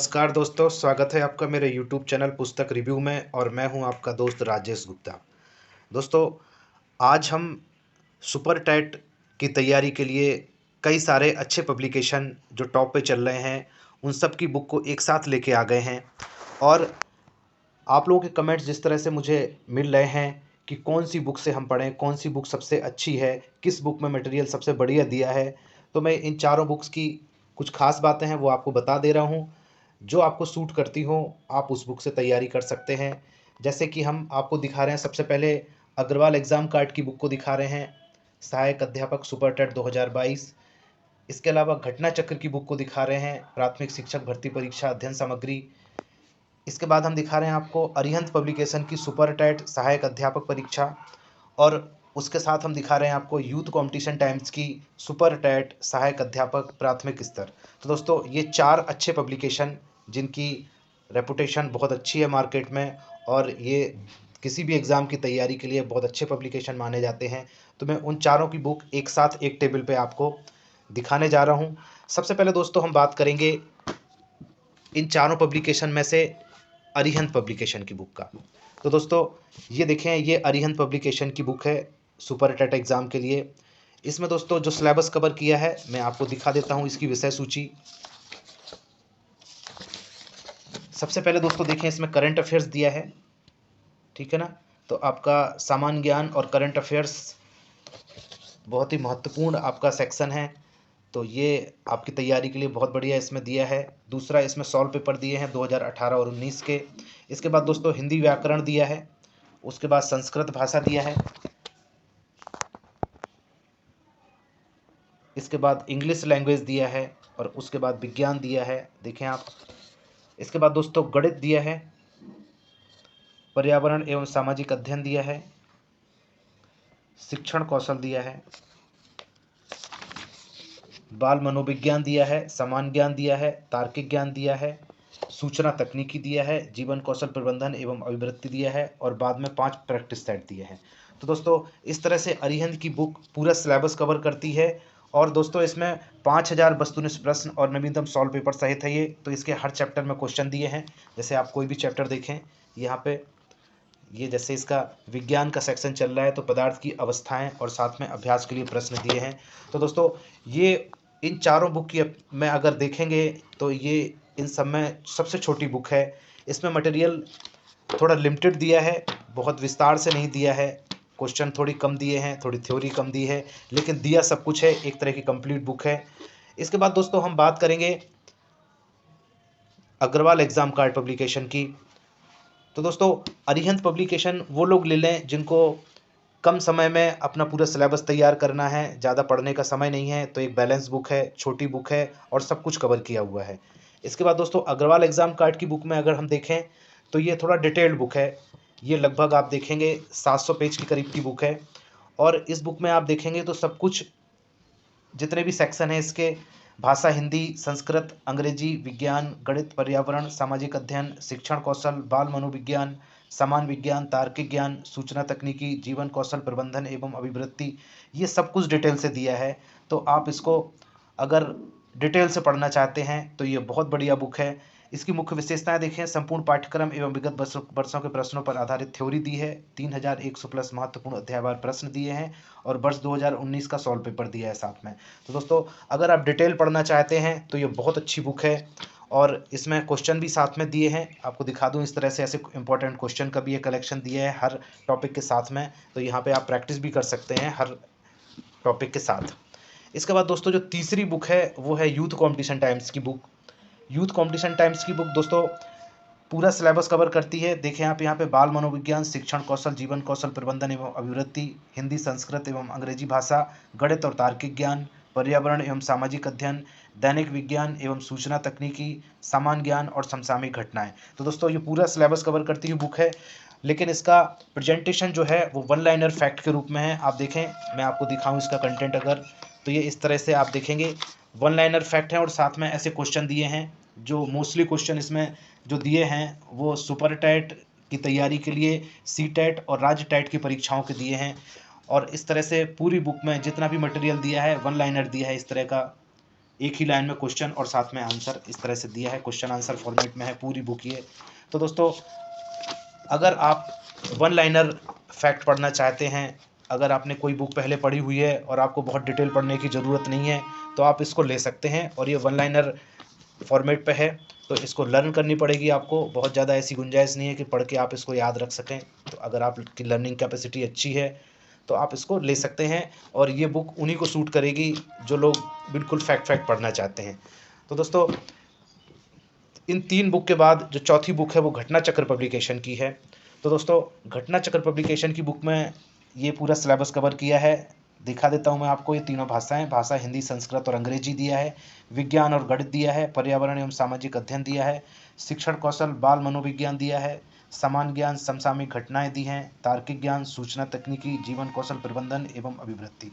नमस्कार दोस्तों, स्वागत है आपका मेरे यूट्यूब चैनल पुस्तक रिव्यू में और मैं हूं आपका दोस्त राजेश गुप्ता। दोस्तों, आज हम सुपर टैट की तैयारी के लिए कई सारे अच्छे पब्लिकेशन जो टॉप पे चल रहे हैं, उन सब की बुक को एक साथ लेके आ गए हैं। और आप लोगों के कमेंट्स जिस तरह से मुझे मिल रहे हैं कि कौन सी बुक से हम पढ़ें, कौन सी बुक सबसे अच्छी है, किस बुक में मटेरियल सबसे बढ़िया दिया है, तो मैं इन चारों बुक्स की कुछ खास बातें हैं वो आपको बता दे रहा हूँ। जो आपको सूट करती हो आप उस बुक से तैयारी कर सकते हैं। जैसे कि हम आपको दिखा रहे हैं, सबसे पहले अग्रवाल एग्ज़ाम कार्ड की बुक को दिखा रहे हैं, सहायक अध्यापक सुपर टेट 2022। इसके अलावा घटना चक्र की बुक को दिखा रहे हैं, प्राथमिक शिक्षक भर्ती परीक्षा अध्ययन सामग्री। इसके बाद हम दिखा रहे हैं आपको अरिहंत पब्लिकेशन की सुपर टेट सहायक अध्यापक परीक्षा। और उसके साथ हम दिखा रहे हैं आपको यूथ कंपटीशन टाइम्स की सुपर टेट सहायक अध्यापक प्राथमिक स्तर। तो दोस्तों, ये चार अच्छे पब्लिकेशन जिनकी रेपुटेशन बहुत अच्छी है मार्केट में, और ये किसी भी एग्ज़ाम की तैयारी के लिए बहुत अच्छे पब्लिकेशन माने जाते हैं। तो मैं उन चारों की बुक एक साथ एक टेबल पे आपको दिखाने जा रहा हूँ। सबसे पहले दोस्तों हम बात करेंगे इन चारों पब्लिकेशन में से अरिहंत पब्लिकेशन की बुक का। तो दोस्तों, ये देखें, ये अरिहंत पब्लिकेशन की बुक है सुपर टेट एग्ज़ाम के लिए। इसमें दोस्तों जो सिलेबस कवर किया है मैं आपको दिखा देता हूँ, इसकी विषय सूची। सबसे पहले दोस्तों देखें, इसमें करंट अफेयर्स दिया है, ठीक है ना। तो आपका सामान्य ज्ञान और करंट अफेयर्स बहुत ही महत्वपूर्ण आपका सेक्शन है, तो ये आपकी तैयारी के लिए बहुत बढ़िया इसमें दिया है। दूसरा, इसमें सॉल्व पेपर दिए हैं 2018 और 19 के। इसके बाद दोस्तों हिंदी व्याकरण दिया है, उसके बाद संस्कृत भाषा दिया है, इसके बाद इंग्लिश लैंग्वेज दिया है, और उसके बाद विज्ञान दिया है, देखें आप। इसके बाद दोस्तों गणित दिया है, पर्यावरण एवं सामाजिक अध्ययन दिया है, शिक्षण कौशल दिया है, बाल मनोविज्ञान दिया है, सामान्य ज्ञान दिया है, तार्किक ज्ञान दिया है, सूचना तकनीकी दिया है, जीवन कौशल प्रबंधन एवं अभिवृत्ति दिया है, और बाद में 5 प्रैक्टिस सेट दिए हैं। तो दोस्तों, इस तरह से अरिहंत की बुक पूरा सिलेबस कवर करती है। और दोस्तों इसमें 5000 वस्तुनिष्ठ प्रश्न और नवीनतम सॉल्व पेपर सहित है ये। तो इसके हर चैप्टर में क्वेश्चन दिए हैं। जैसे आप कोई भी चैप्टर देखें यहाँ पे, ये जैसे इसका विज्ञान का सेक्शन चल रहा है तो पदार्थ की अवस्थाएं और साथ में अभ्यास के लिए प्रश्न दिए हैं। तो दोस्तों, ये इन चारों बुक की में अगर देखेंगे तो ये इन सब में सबसे छोटी बुक है। इसमें मटेरियल थोड़ा लिमिटेड दिया है, बहुत विस्तार से नहीं दिया है, क्वेश्चन थोड़ी कम दिए हैं, थोड़ी थ्योरी कम दी है, लेकिन दिया सब कुछ है, एक तरह की कंप्लीट बुक है। इसके बाद दोस्तों हम बात करेंगे अग्रवाल एग्ज़ाम कार्ड पब्लिकेशन की। तो दोस्तों, अरिहंत पब्लिकेशन वो लोग ले लें जिनको कम समय में अपना पूरा सिलेबस तैयार करना है, ज़्यादा पढ़ने का समय नहीं है, तो एक बैलेंस बुक है, छोटी बुक है और सब कुछ कवर किया हुआ है। इसके बाद दोस्तों अग्रवाल एग्ज़ाम कार्ड की बुक में अगर हम देखें तो ये थोड़ा डिटेल्ड बुक है। ये लगभग आप देखेंगे 700 पेज के करीब की बुक है। और इस बुक में आप देखेंगे तो सब कुछ, जितने भी सेक्शन हैं इसके, भाषा हिंदी, संस्कृत, अंग्रेजी, विज्ञान, गणित, पर्यावरण, सामाजिक अध्ययन, शिक्षण कौशल, बाल मनोविज्ञान, सामान्य विज्ञान, तार्किक ज्ञान, सूचना तकनीकी, जीवन कौशल प्रबंधन एवं अभिवृत्ति, ये सब कुछ डिटेल से दिया है। तो आप इसको अगर डिटेल से पढ़ना चाहते हैं तो ये बहुत बढ़िया बुक है। इसकी मुख्य विशेषताएं देखें, संपूर्ण पाठ्यक्रम एवं विगत वर्षों के प्रश्नों पर आधारित थ्योरी दी है, 3100 प्लस महत्वपूर्ण अध्यायवार प्रश्न दिए हैं, और वर्ष 2019 का सॉल्व पेपर दिया है साथ में। तो दोस्तों, अगर आप डिटेल पढ़ना चाहते हैं तो ये बहुत अच्छी बुक है। और इसमें क्वेश्चन भी साथ में दिए हैं, आपको दिखा दूं इस तरह से, ऐसे इंपॉर्टेंट क्वेश्चन का भी ये कलेक्शन दिया है हर टॉपिक के साथ में। तो यहाँ पे आप प्रैक्टिस भी कर सकते हैं हर टॉपिक के साथ। इसके बाद दोस्तों जो तीसरी बुक है वो है यूथ कंपटीशन टाइम्स की बुक। यूथ कंपटीशन टाइम्स की बुक दोस्तों पूरा सिलेबस कवर करती है। देखें आप यहाँ पे बाल मनोविज्ञान, शिक्षण कौशल, जीवन कौशल प्रबंधन एवं अभिवृत्ति, हिंदी, संस्कृत एवं अंग्रेजी भाषा, गणित और तार्किक ज्ञान, पर्यावरण एवं सामाजिक अध्ययन, दैनिक विज्ञान एवं सूचना तकनीकी, सामान्य ज्ञान और समसामयिक घटनाएं। तो दोस्तों ये पूरा सिलेबस कवर करती हुई बुक है। लेकिन इसका प्रेजेंटेशन जो है वो वन लाइनर फैक्ट के रूप में है। आप देखें, मैं आपको दिखाऊं इसका कंटेंट अगर, तो ये इस तरह से आप देखेंगे वन लाइनर फैक्ट है, और साथ में ऐसे क्वेश्चन दिए हैं जो मोस्टली क्वेश्चन इसमें जो दिए हैं वो सुपर टैट की तैयारी के लिए, सी टैट और राज्य टैट की परीक्षाओं के दिए हैं। और इस तरह से पूरी बुक में जितना भी मटेरियल दिया है वन लाइनर दिया है इस तरह का। एक ही लाइन में क्वेश्चन और साथ में आंसर इस तरह से दिया है, क्वेश्चन आंसर फॉर्मेट में है पूरी बुक ये। तो दोस्तों अगर आप वन लाइनर फैक्ट पढ़ना चाहते हैं, अगर आपने कोई बुक पहले पढ़ी हुई है और आपको बहुत डिटेल पढ़ने की ज़रूरत नहीं है, तो आप इसको ले सकते हैं। और ये वन लाइनर फॉर्मेट पे है, तो इसको लर्न करनी पड़ेगी आपको। बहुत ज़्यादा ऐसी गुंजाइश नहीं है कि पढ़ के आप इसको याद रख सकें। तो अगर आपकी लर्निंग कैपेसिटी अच्छी है तो आप इसको ले सकते हैं, और ये बुक उन्हीं को सूट करेगी जो लोग बिल्कुल फैक्ट पढ़ना चाहते हैं। तो दोस्तों इन 3 बुक के बाद जो चौथी बुक है वो घटना चक्र पब्लिकेशन की है। तो दोस्तों घटना चक्र पब्लिकेशन की बुक में ये पूरा सिलेबस कवर किया है। दिखा देता हूँ मैं आपको। ये तीनों भाषाएं, भाषा हिंदी, संस्कृत और अंग्रेजी दिया है, विज्ञान और गणित दिया है, पर्यावरण एवं सामाजिक अध्ययन दिया है, शिक्षण कौशल, बाल मनोविज्ञान दिया है, सामान्य ज्ञान, समसामयिक घटनाएं दी हैं, तार्किक ज्ञान, सूचना तकनीकी, जीवन कौशल प्रबंधन एवं अभिवृत्ति।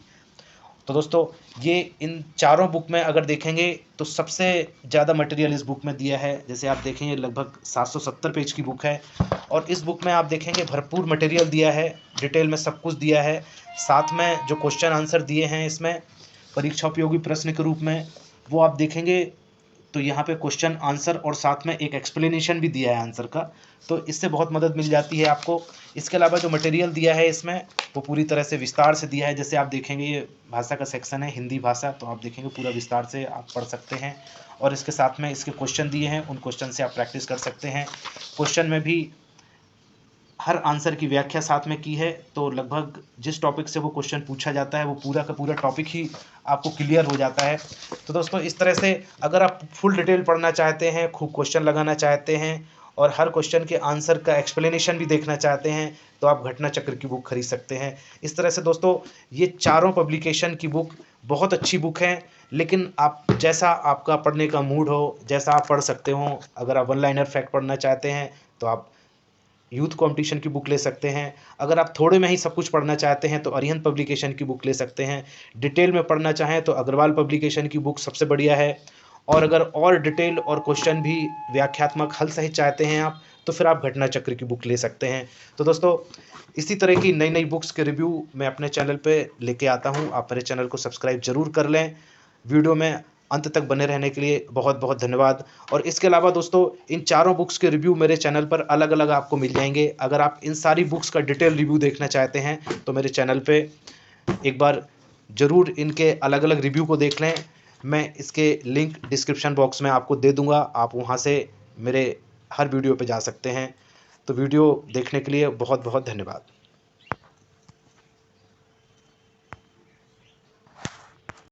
तो दोस्तों ये इन चारों बुक में अगर देखेंगे तो सबसे ज़्यादा मटेरियल इस बुक में दिया है। जैसे आप देखेंगे लगभग 770 पेज की बुक है, और इस बुक में आप देखेंगे भरपूर मटेरियल दिया है, डिटेल में सब कुछ दिया है। साथ में जो क्वेश्चन आंसर दिए हैं इसमें परीक्षा उपयोगी प्रश्न के रूप में, वो आप देखेंगे तो यहाँ पे क्वेश्चन आंसर और साथ में एक एक्सप्लेनेशन भी दिया है आंसर का। तो इससे बहुत मदद मिल जाती है आपको। इसके अलावा जो मटेरियल दिया है इसमें वो पूरी तरह से विस्तार से दिया है। जैसे आप देखेंगे ये भाषा का सेक्शन है, हिंदी भाषा, तो आप देखेंगे पूरा विस्तार से आप पढ़ सकते हैं। और इसके साथ में इसके क्वेश्चन दिए हैं, उन क्वेश्चन से आप प्रैक्टिस कर सकते हैं। क्वेश्चन में भी हर आंसर की व्याख्या साथ में की है, तो लगभग जिस टॉपिक से वो क्वेश्चन पूछा जाता है वो पूरा का पूरा टॉपिक ही आपको क्लियर हो जाता है। तो दोस्तों इस तरह से अगर आप फुल डिटेल पढ़ना चाहते हैं, खूब क्वेश्चन लगाना चाहते हैं और हर क्वेश्चन के आंसर का एक्सप्लेनेशन भी देखना चाहते हैं, तो आप घटना चक्र की बुक खरीद सकते हैं। इस तरह से दोस्तों ये चारों पब्लिकेशन की बुक बहुत अच्छी बुक हैं, लेकिन आप जैसा आपका पढ़ने का मूड हो, जैसा आप पढ़ सकते हो। अगर आप वन लाइनर फैक्ट पढ़ना चाहते हैं तो आप यूथ कंपटीशन की बुक ले सकते हैं। अगर आप थोड़े में ही सब कुछ पढ़ना चाहते हैं तो अरिहंत पब्लिकेशन की बुक ले सकते हैं। डिटेल में पढ़ना चाहें तो अग्रवाल पब्लिकेशन की बुक सबसे बढ़िया है। और अगर और डिटेल और क्वेश्चन भी व्याख्यात्मक हल सहित चाहते हैं आप, तो फिर आप घटना चक्र की बुक ले सकते हैं। तो दोस्तों इसी तरह की नई नई बुक्स के रिव्यू मैं अपने चैनल पे लेके आता हूँ। आप मेरे चैनल को सब्सक्राइब जरूर कर लें। वीडियो में अंत तक बने रहने के लिए बहुत बहुत धन्यवाद। और इसके अलावा दोस्तों इन चारों बुक्स के रिव्यू मेरे चैनल पर अलग अलग आपको मिल जाएंगे। अगर आप इन सारी बुक्स का डिटेल रिव्यू देखना चाहते हैं तो मेरे चैनल पे एक बार ज़रूर इनके अलग अलग रिव्यू को देख लें। मैं इसके लिंक डिस्क्रिप्शन बॉक्स में आपको दे दूंगा, आप वहां से मेरे हर वीडियो पे जा सकते हैं। तो वीडियो देखने के लिए बहुत बहुत धन्यवाद।